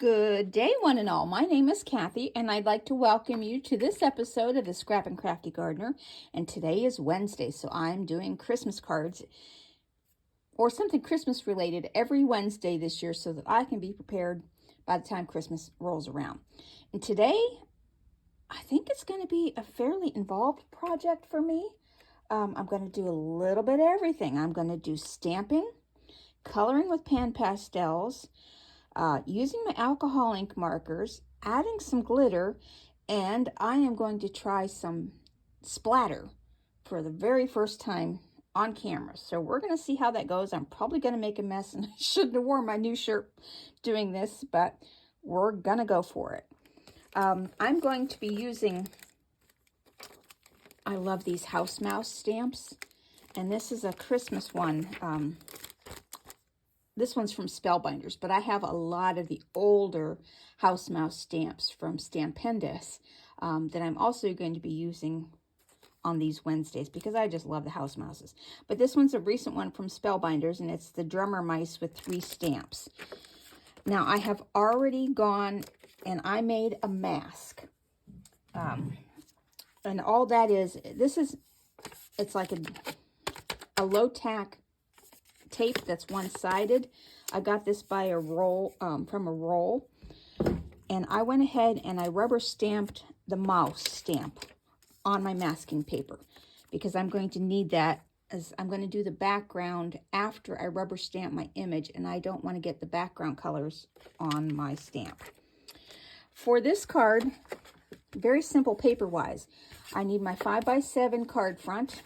Good day, one and all. My name is Kathy, and I'd like to welcome you to this episode of the Scrap and Crafty Gardener. And today is Wednesday, so I'm doing Christmas cards or something Christmas related every Wednesday this year so that I can be prepared by the time Christmas rolls around. And today, I think it's going to be a fairly involved project for me. I'm going to do a little bit of everything. I'm going to do stamping, coloring with pan pastels, using my alcohol ink markers, adding some glitter, and I am going to try some splatter for the very first time on camera. So we're going to see how that goes. I'm probably going to make a mess, and I shouldn't have worn my new shirt doing this, but we're going to go for it. I'm going to be using, I love these house mouse stamps, and this is a Christmas one. This one's from Spellbinders, but I have a lot of the older house mouse stamps from Spellbinders that I'm also going to be using on these Wednesdays because I just love the house mouses. But this one's a recent one from Spellbinders, and it's the drummer mice with 3 stamps. Now, I have already gone and I made a mask. And all that is, it's like a low-tack tape that's one-sided. I got this by a roll, from a roll, and I went ahead and I rubber stamped the mouse stamp on my masking paper because I'm going to need that as I'm going to do the background after I rubber stamp my image, and I don't want to get the background colors on my stamp. For this card, very simple paper-wise, I need my 5x7 card front.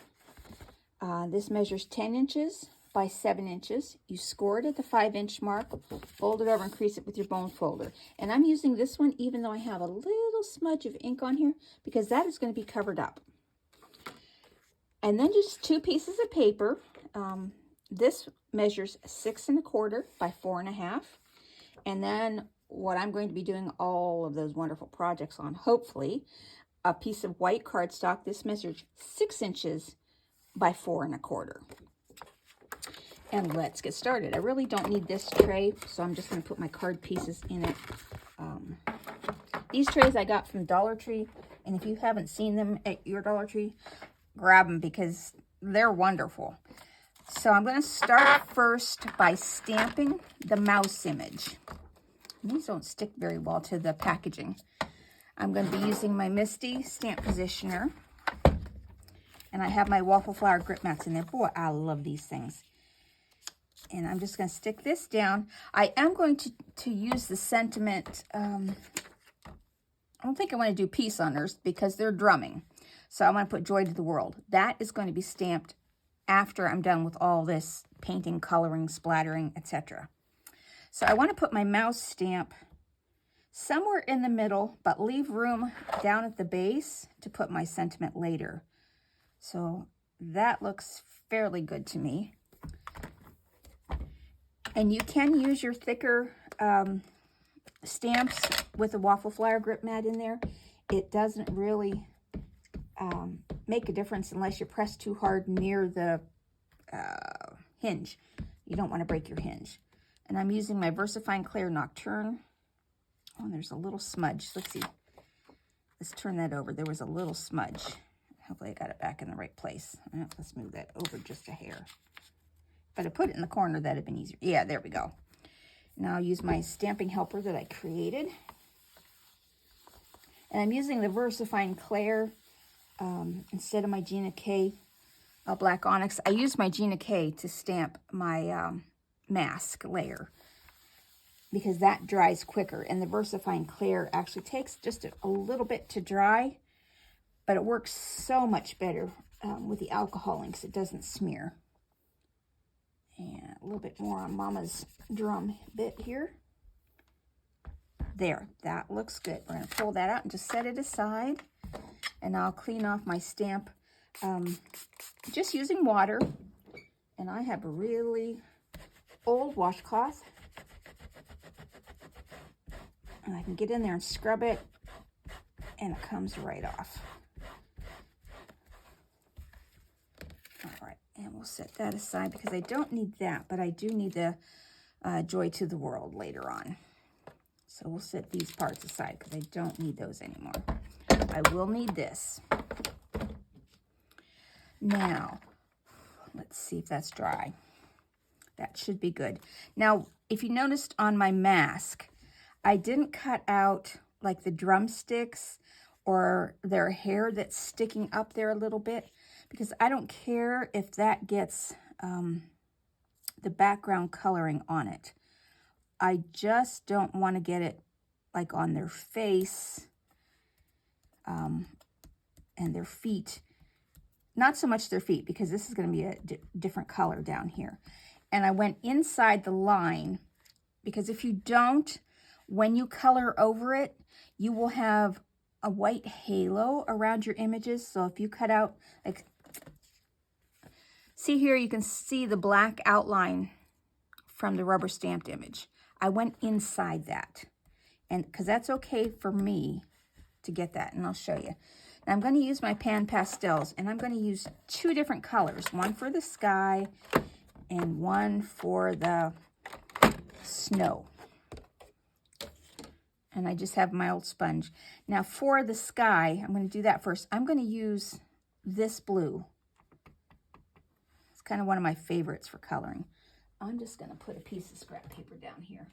This measures 10 inches by 7 inches. You score it at the 5-inch mark, fold it over and crease it with your bone folder. And I'm using this one even though I have a little smudge of ink on here because that is going to be covered up. And then just 2 pieces of paper. This measures 6 1/4 by 4 1/2. And then what I'm going to be doing all of those wonderful projects on, hopefully, a piece of white cardstock. This measures 6 inches by 4 1/4. And let's get started. I really don't need this tray, so I'm just going to put my card pieces in it. These trays I got from Dollar Tree, and if you haven't seen them at your Dollar Tree, grab them because they're wonderful. So I'm going to start first by stamping the mouse image. And these don't stick very well to the packaging. I'm going to be using my Misty stamp positioner, and I have my waffle flower grip mats in there. Boy, I love these things. And I'm just going to stick this down. I am going to use the sentiment. I don't think I want to do Peace on Earth because they're drumming. So I want to put Joy to the World. That is going to be stamped after I'm done with all this painting, coloring, splattering, etc. So I want to put my mouse stamp somewhere in the middle, but leave room down at the base to put my sentiment later. So that looks fairly good to me. And you can use your thicker stamps with a waffle flower grip mat in there. It doesn't really make a difference unless you press too hard near the hinge. You don't want to break your hinge. And I'm using my VersaFine Clair Nocturne. Oh, and there's a little smudge. Let's see. Let's turn that over. There was a little smudge. Hopefully I got it back in the right place. Let's move that over just a hair. If I'd have put it in the corner, that'd have been easier. Yeah, there we go. Now I'll use my stamping helper that I created. And I'm using the VersaFine Clair instead of my Gina K Black Onyx. I use my Gina K to stamp my mask layer because that dries quicker. And the VersaFine Clair actually takes just a little bit to dry, but it works so much better with the alcohol inks. It doesn't smear. And a little bit more on Mama's drum bit here. There, that looks good. We're going to pull that out and just set it aside. And I'll clean off my stamp just using water. And I have a really old washcloth. And I can get in there and scrub it, and it comes right off. All right, and we'll set that aside because I don't need that, but I do need the Joy to the World later on. So we'll set these parts aside because I don't need those anymore. I will need this. Now, let's see if that's dry. That should be good. Now, if you noticed on my mask, I didn't cut out like the drumsticks or their hair that's sticking up there a little bit, because I don't care if that gets the background coloring on it. I just don't want to get it like on their face and their feet. Not so much their feet, because this is going to be a different color down here. And I went inside the line, because if you don't, when you color over it, you will have a white halo around your images. So if you cut out, like, see here, you can see the black outline from the rubber stamped image. I went inside that, and because that's okay for me to get that, and I'll show you. Now I'm going to use my pan pastels, and I'm going to use two different colors, one for the sky and one for the snow. And I just have my old sponge. Now for the sky, I'm going to do that first. I'm going to use this blue. It's kind of one of my favorites for coloring. I'm just going to put a piece of scrap paper down here.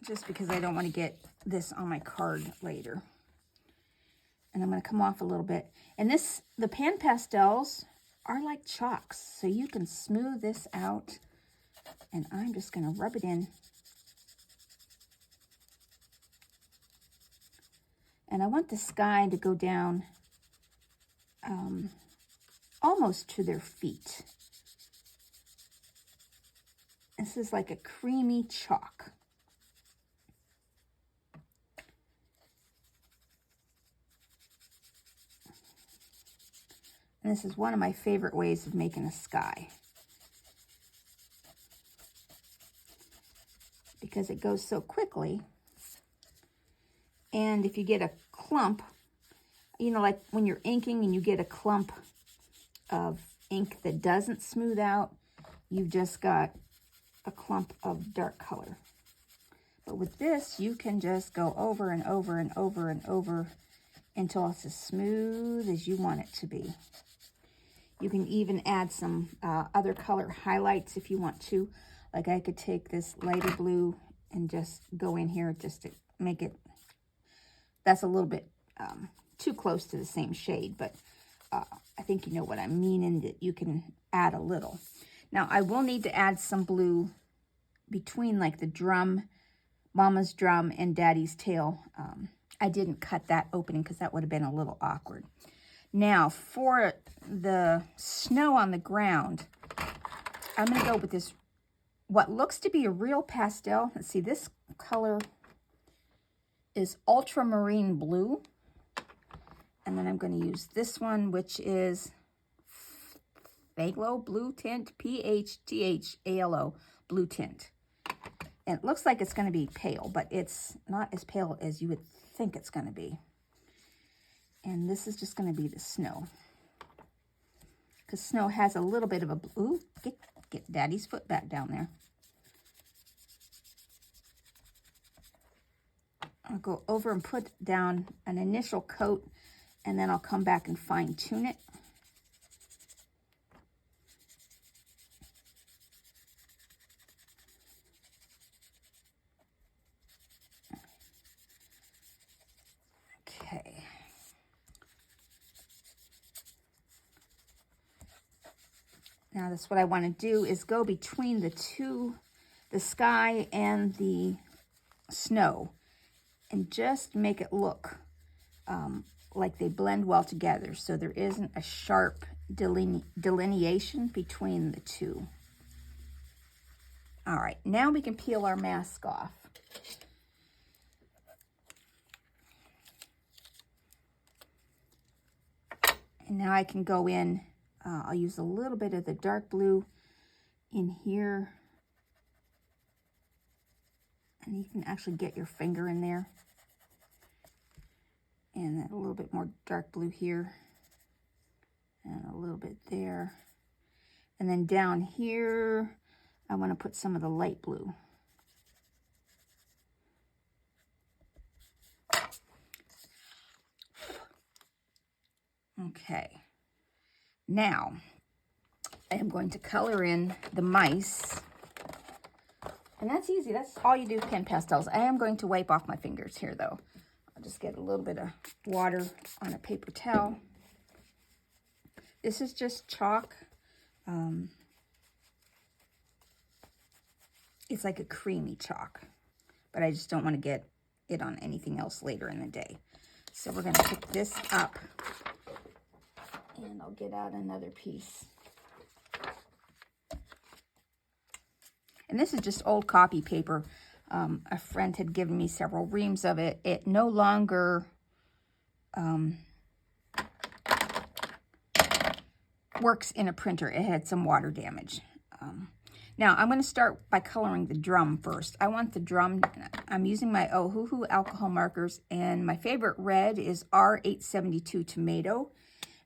Just because I don't want to get this on my card later. And I'm going to come off a little bit. And the pan pastels are like chalks, so you can smooth this out. And I'm just going to rub it in. And I want the sky to go down almost to their feet. This is like a creamy chalk. And this is one of my favorite ways of making a sky, because it goes so quickly. And if you get a clump, you know, like when you're inking and you get a clump of ink that doesn't smooth out, you've just got a clump of dark color. But with this, you can just go over and over and over and over until it's as smooth as you want it to be. You can even add some other color highlights if you want to. Like I could take this lighter blue and just go in here just to make it, that's a little bit too close to the same shade, but I think you know what I mean, and that you can add a little. Now I will need to add some blue between like the drum, Mama's drum and Daddy's tail. I didn't cut that opening because that would have been a little awkward. Now for the snow on the ground, I'm going to go with this, what looks to be a real pastel. Let's see, this color is Ultramarine Blue. And then I'm going to use this one, which is Phthalo Blue Tint, P-H-T-H-A-L-O, Blue Tint. And it looks like it's going to be pale, but it's not as pale as you would think it's going to be. And this is just going to be the snow, because snow has a little bit of a blue. Get Daddy's foot back down there. I'll go over and put down an initial coat, and then I'll come back and fine tune it. Okay. Now that's what I want to do, is go between the two, the sky and the snow, and just make it look like they blend well together, so there isn't a sharp delineation between the two. All right, now we can peel our mask off. And now I can go in, I'll use a little bit of the dark blue in here. And you can actually get your finger in there. And a little bit more dark blue here. And a little bit there. And then down here, I want to put some of the light blue. Okay, now I am going to color in the mice. And that's easy. That's all you do with pen pastels. I am going to wipe off my fingers here, though. I'll just get a little bit of water on a paper towel. This is just chalk. It's like a creamy chalk, but I just don't want to get it on anything else later in the day. So we're going to pick this up, and I'll get out another piece. And this is just old copy paper. A friend had given me several reams of it. It no longer works in a printer. It had some water damage. Now, I'm going to start by coloring the drum first. I want the drum, I'm using my Ohuhu alcohol markers, and my favorite red is R872 Tomato.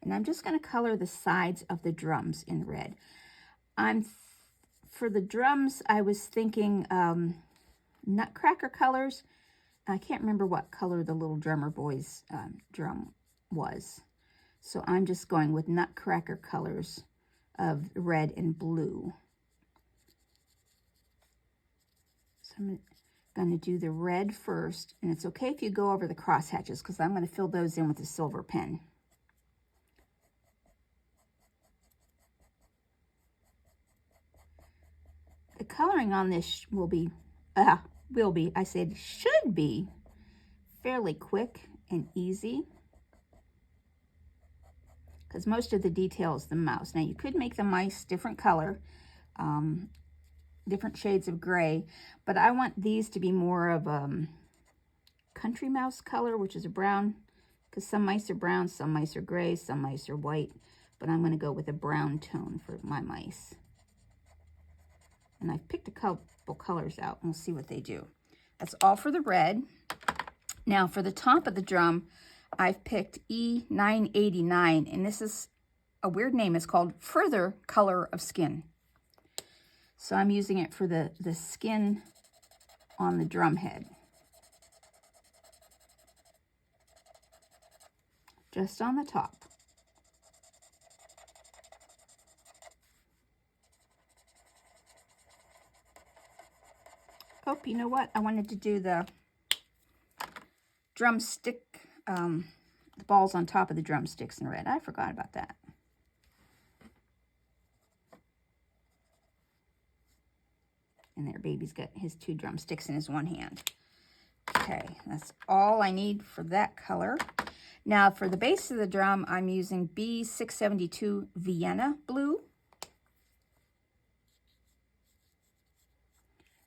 And I'm just going to color the sides of the drums in red. For the drums, I was thinking nutcracker colors. I can't remember what color the little drummer boy's drum was. So I'm just going with nutcracker colors of red and blue. So I'm going to do the red first. And it's okay if you go over the cross hatches, because I'm going to fill those in with a silver pen. The coloring on this I said should be fairly quick and easy, because most of the detail is the mouse. Now, you could make the mice different color, different shades of gray, but I want these to be more of a country mouse color, which is a brown, because some mice are brown, some mice are gray, some mice are white, but I'm going to go with a brown tone for my mice. And I've picked a couple colors out, and we'll see what they do. That's all for the red. Now, for the top of the drum, I've picked E989, and this is a weird name. It's called Further Color of Skin. So I'm using it for the skin on the drum head. Just on the top. Oh, you know what? I wanted to do the drumstick, the balls on top of the drumsticks in red. I forgot about that. And there, baby's got his 2 drumsticks in his one hand. Okay, that's all I need for that color. Now, for the base of the drum, I'm using B672 Vienna Blue.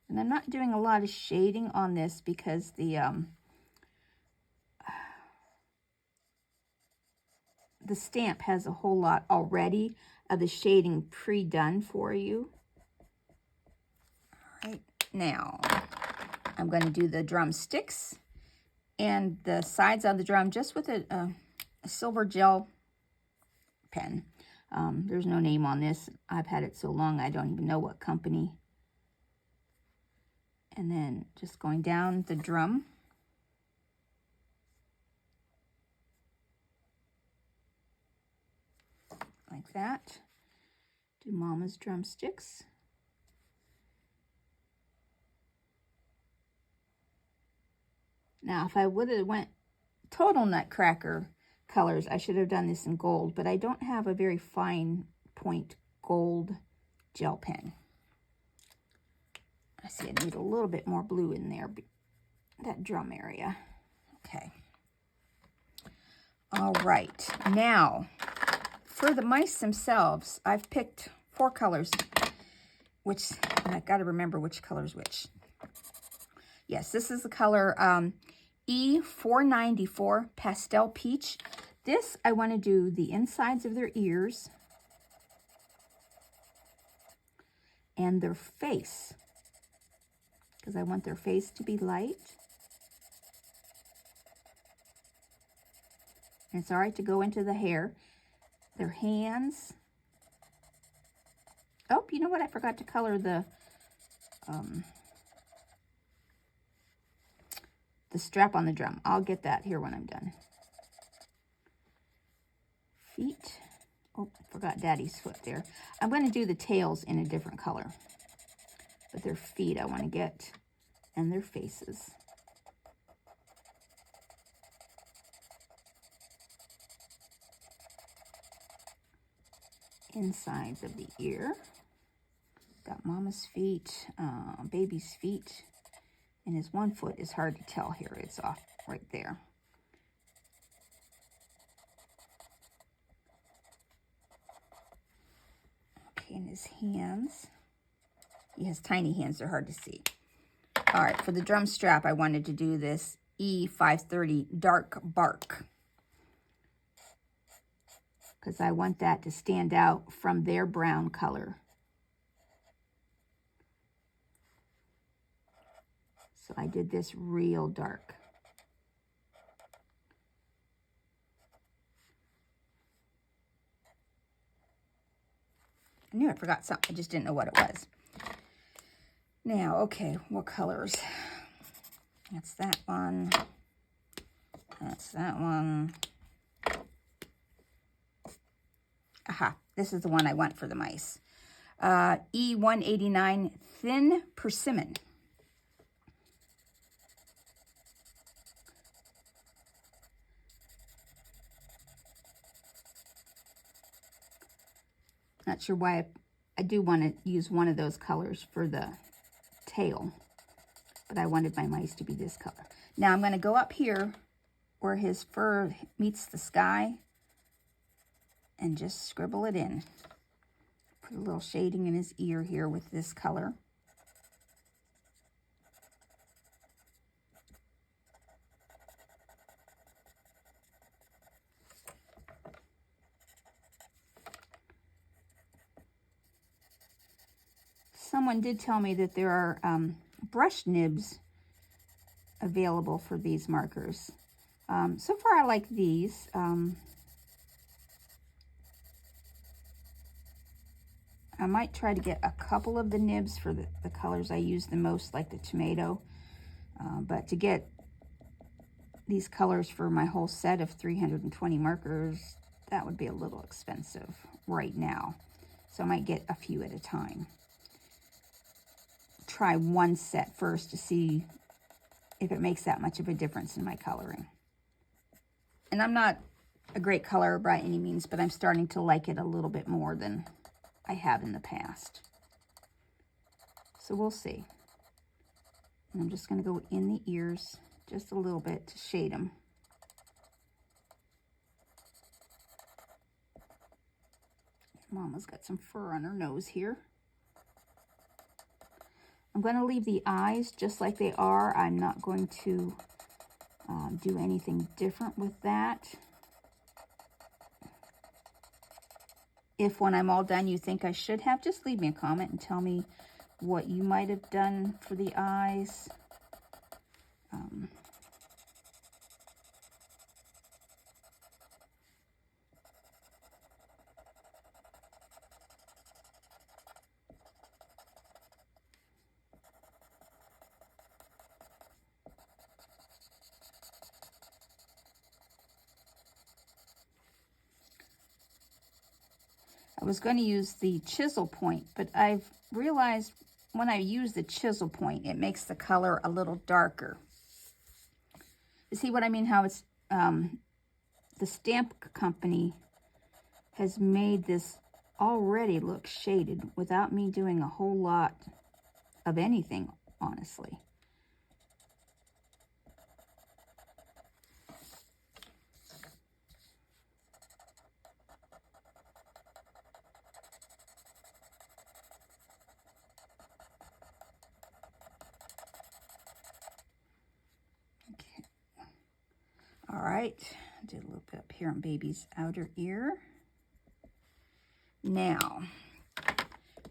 And I'm not doing a lot of shading on this because the stamp has a whole lot already of the shading pre-done for you. All right, now I'm going to do the drumsticks and the sides of the drum just with a silver gel pen. There's no name on this. I've had it so long I don't even know what company. And then just going down the drum. Like that. Do Mama's drumsticks. Now, if I would have went total nutcracker colors, I should have done this in gold, but I don't have a very fine point gold gel pen. I see I need a little bit more blue in there, that drum area. Okay. All right. Now, for the mice themselves, I've picked 4 colors, which, and I've got to remember which color is which. Yes, this is the color E494 Pastel Peach. This, I want to do the insides of their ears and their face, because I want their face to be light. And it's all right to go into the hair. Their hands. Oh, you know what? I forgot to color the the strap on the drum. I'll get that here when I'm done. Feet. Oh, I forgot Daddy's foot there. I'm going to do the tails in a different color. But their feet I want to get, and their faces. Insides of the ear. Got Mama's feet, baby's feet, and his one foot is hard to tell here. It's off right there. Okay, and his hands. He has tiny hands, they're hard to see. All right, for the drum strap, I wanted to do this E530 Dark Bark, because I want that to stand out from their brown color. So I did this real dark. I knew I forgot something, I just didn't know what it was. Now, okay, what colors? That's that one. That's that one. Aha, this is the one I want for the mice. E189 Thin Persimmon. Not sure why I do want to use one of those colors for the tail, but I wanted my mice to be this color. Now I'm going to go up here where his fur meets the sky and just scribble it in. Put a little shading in his ear here with this color. Someone did tell me that there are brush nibs available for these markers. So far I like these. I might try to get a couple of the nibs for the colors I use the most, like the tomato. But to get these colors for my whole set of 320 markers, that would be a little expensive right now. So I might get a few at a time. Try one set first to see if it makes that much of a difference in my coloring. And I'm not a great colorer by any means, but I'm starting to like it a little bit more than I have in the past. So we'll see. And I'm just going to go in the ears just a little bit to shade them. Mama's got some fur on her nose here. I'm going to leave the eyes just like they are. I'm not going to do anything different with that. If when I'm all done you think I should have, just leave me a comment and tell me what you might have done for the eyes. I was going to use the chisel point, but I've realized when I use the chisel point, it makes the color a little darker. You see what I mean? How it's, the stamp company has made this already look shaded without me doing a whole lot of anything, honestly. All right, did a little bit up here on baby's outer ear. Now,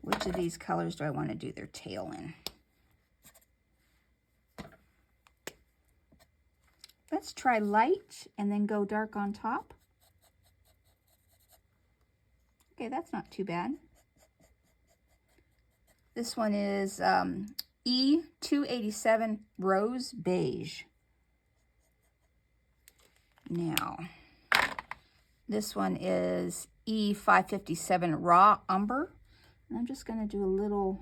which of these colors do I want to do their tail in? Let's try light and then go dark on top. Okay, that's not too bad. This one is E557 Rose Beige. Now, this one is E557 Raw Umber. And I'm just going to do a little,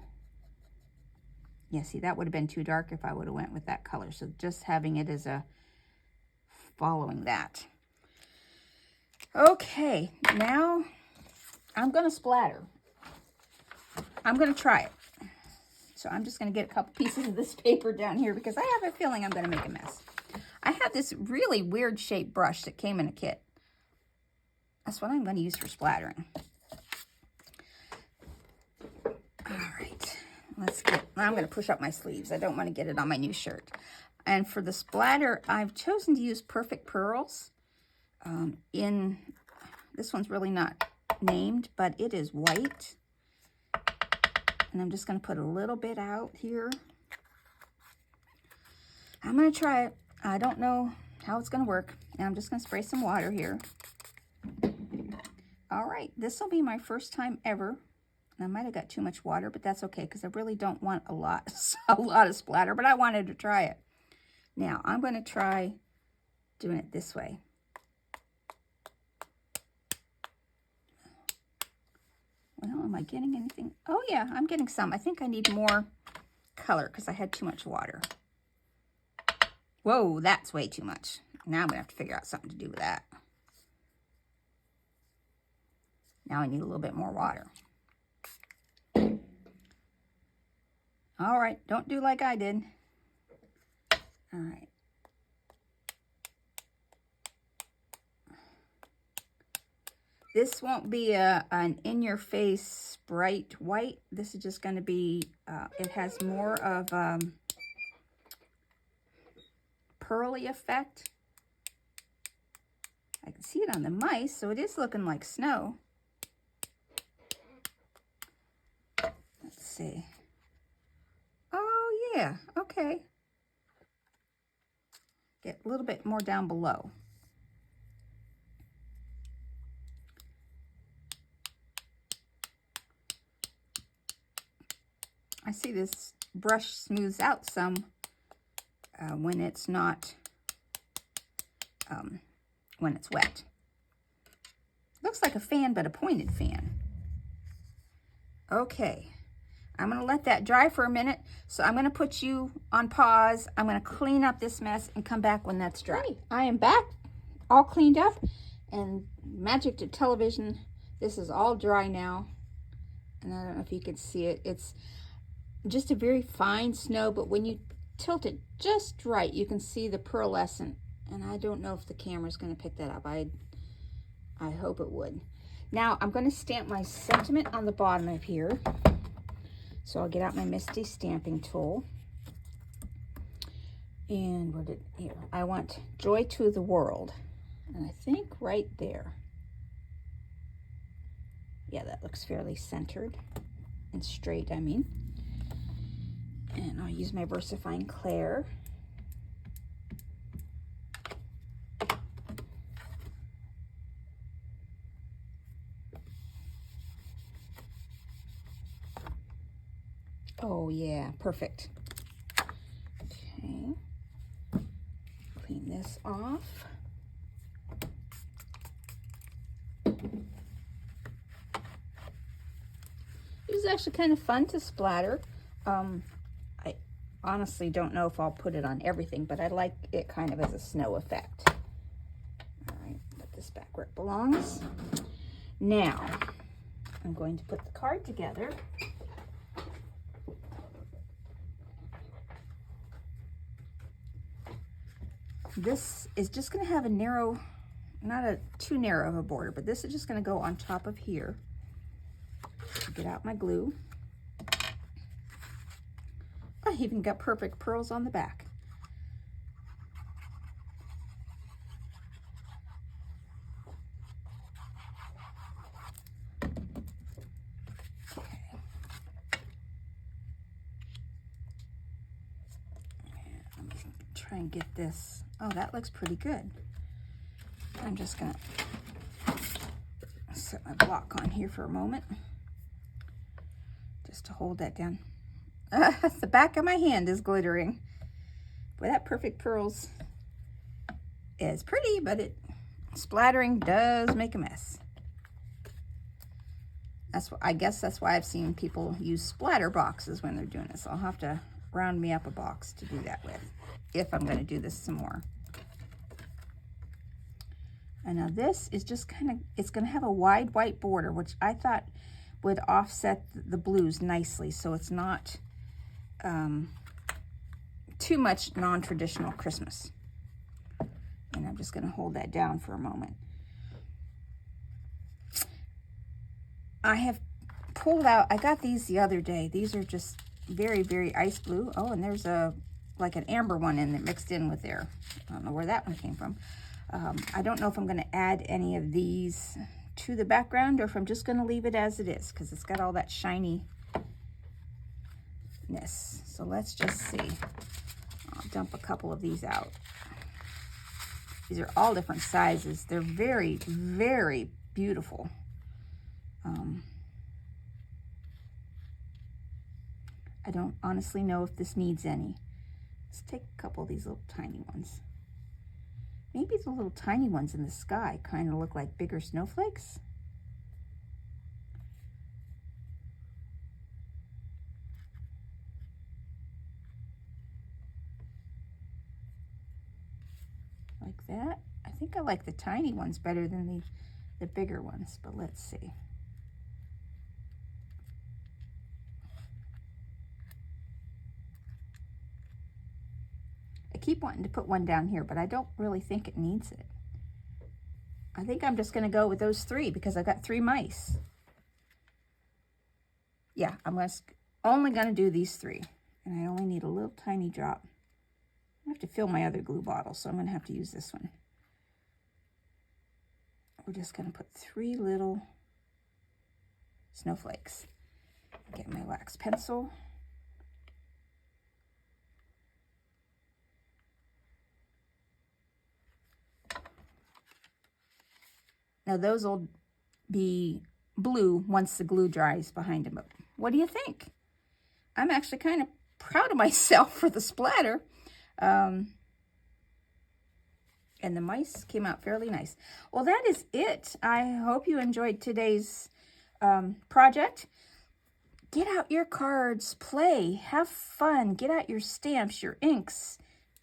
yeah, see, that would have been too dark if I would have went with that color. So just having it as a, following that. Okay, now I'm going to splatter. I'm going to try it. So I'm just going to get a couple pieces of this paper down here because I have a feeling I'm going to make a mess. I have this really weird shaped brush that came in a kit. That's what I'm going to use for splattering. All right, let's get, I'm going to push up my sleeves. I don't want to get it on my new shirt. And for the splatter, I've chosen to use Perfect Pearls. This one's really not named, but it is white. And I'm just going to put a little bit out here. I'm going to try it. I don't know how it's going to work. And I'm just going to spray some water here. All right, this will be my first time ever. And I might have got too much water, but that's okay because I really don't want a lot of splatter, but I wanted to try it. Now, I'm going to try doing it this way. Well, am I getting anything? Oh, yeah, I'm getting some. I think I need more color because I had too much water. Whoa, that's way too much. Now I'm going to have to figure out something to do with that. Now I need a little bit more water. All right, don't do like I did. All right. This won't be an in-your-face bright white. This is just going to be, it has more of pearly effect. I can see it on the mice, so it is looking like snow. Let's see. Oh, yeah, okay. Get a little bit more down below. I see this brush smooths out some when it's not, when it's wet. Looks like a fan, but a pointed fan. Okay, I'm going to let that dry for a minute. So I'm going to put you on pause. I'm going to clean up this mess and come back when that's dry. Hey, I am back, all cleaned up, and magic to television. This is all dry now. And I don't know if you can see it. It's just a very fine snow, but when you tilt it just right, you can see the pearlescent. And I don't know if the camera's going to pick that up. I hope it would. Now I'm going to stamp my sentiment on the bottom of here. So I'll get out my Misty stamping tool. And where did, here, I want Joy to the World. And I think right there. Yeah, that looks fairly centered and straight, I mean. And I'll use my VersaFine Claire. Oh yeah, perfect. Okay, clean this off. It was actually kind of fun to splatter. I honestly don't know if I'll put it on everything, but I like it kind of as a snow effect. All right, put this back where it belongs. Now, I'm going to put the card together. This is just going to have a narrow, not a too narrow of a border, but this is just going to go on top of here. Get out my glue. I even got Perfect Pearls on the back. Okay. Let me try and get this. Oh, that looks pretty good. I'm just gonna set my block on here for a moment, just to hold that down. The back of my hand is glittering. Boy, that Perfect Pearls is pretty, but splattering does make a mess. I guess that's why I've seen people use splatter boxes when they're doing this. I'll have to round me up a box to do that with, if I'm going to do this some more. And now this is just kind of, it's going to have a wide white border, which I thought would offset the blues nicely, so it's not too much non-traditional Christmas. And I'm just going to hold that down for a moment. I have pulled out, I got these the other day. These are just very, very ice blue. Oh, and there's like an amber one in that mixed in with there. I don't know where that one came from. I don't know if I'm going to add any of these to the background or if I'm just going to leave it as it is, because it's got all that shininess. So let's just see. I'll dump a couple of these out. These are all different sizes. They're very, very beautiful. I don't honestly know if this needs any. Let's take a couple of these little tiny ones. Maybe the little tiny ones in the sky kind of look like bigger snowflakes. Like that. I think I like the tiny ones better than the bigger ones, but let's see. I keep wanting to put one down here, but I don't really think it needs it. I think I'm just going to go with those three because I've got 3 mice. Yeah, I'm only going to do these 3. And I only need a little tiny drop. I have to fill my other glue bottle, so I'm going to have to use this one. We're just going to put 3 little snowflakes. Get my wax pencil. Now those will be blue once the glue dries behind them. But what do you think? I'm actually kind of proud of myself for the splatter. And the mice came out fairly nice. Well, that is it. I hope you enjoyed today's project. Get out your cards, play, have fun, get out your stamps, your inks,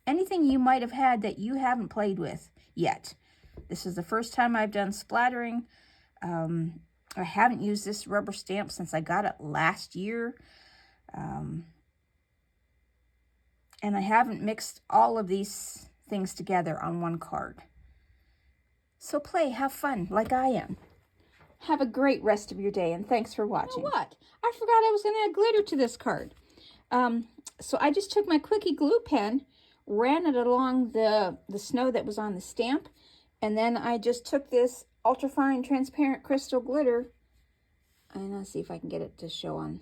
anything you might have had that you haven't played with yet. This is the first time I've done splattering. I haven't used this rubber stamp since I got it last year. And I haven't mixed all of these things together on one card. So play, have fun, like I am. Have a great rest of your day, and thanks for watching. You know what? I forgot I was going to add glitter to this card. So I just took my Quickie glue pen, ran it along the snow that was on the stamp, and then I just took this ultrafine transparent crystal glitter, and let's see if I can get it to show on.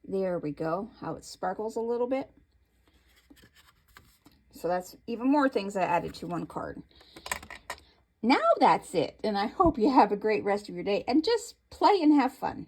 There we go, how it sparkles a little bit. So that's even more things I added to one card. Now that's it, and I hope you have a great rest of your day, and just play and have fun.